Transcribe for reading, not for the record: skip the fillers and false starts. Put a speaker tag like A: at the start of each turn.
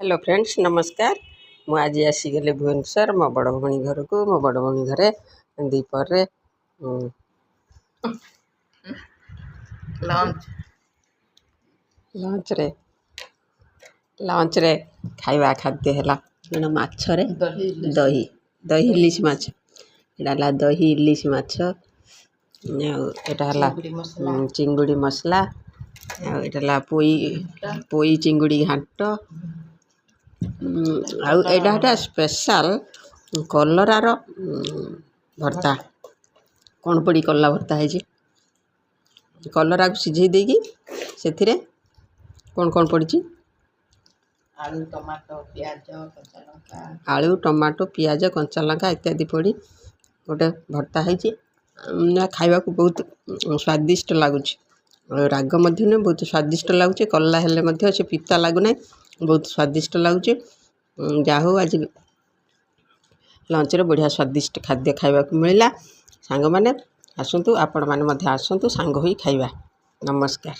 A: Hello friends नमस्कार। मु आज आसीगली भुवनेश्वर मो बड़ भणी घर को मो बड़ भणी घरे दीपर लंच रे खाइबा खाद्य है माछरे दही दही इलिश माछ एटा दही इलिश माछ एटा चिंगुड़ी मसला एटा पोई चिंगुड़ी घांट आउटा स्पेशल कलरार भर्ता कौन पड़ी कलरा भर्ता है कलरा को सिझे देगी से कौन कौन पड़ी आलू टमाटो पियाज कंचा लंका इत्यादि पड़ी गोटे भर्ता है खावा को बहुत स्वादिष्ट लगुच राग मध्य बहुत स्वादिष्ट लगुच कला हेले से पिता लगुना बहुत स्वादिष्ट लगुच जाहो आज लंच रे बढ़िया स्वादिष्ट खाद्य खाइबा को मिला सांग माने आसंतु आपण माने आसंतु सांग होई खाइबा। नमस्कार।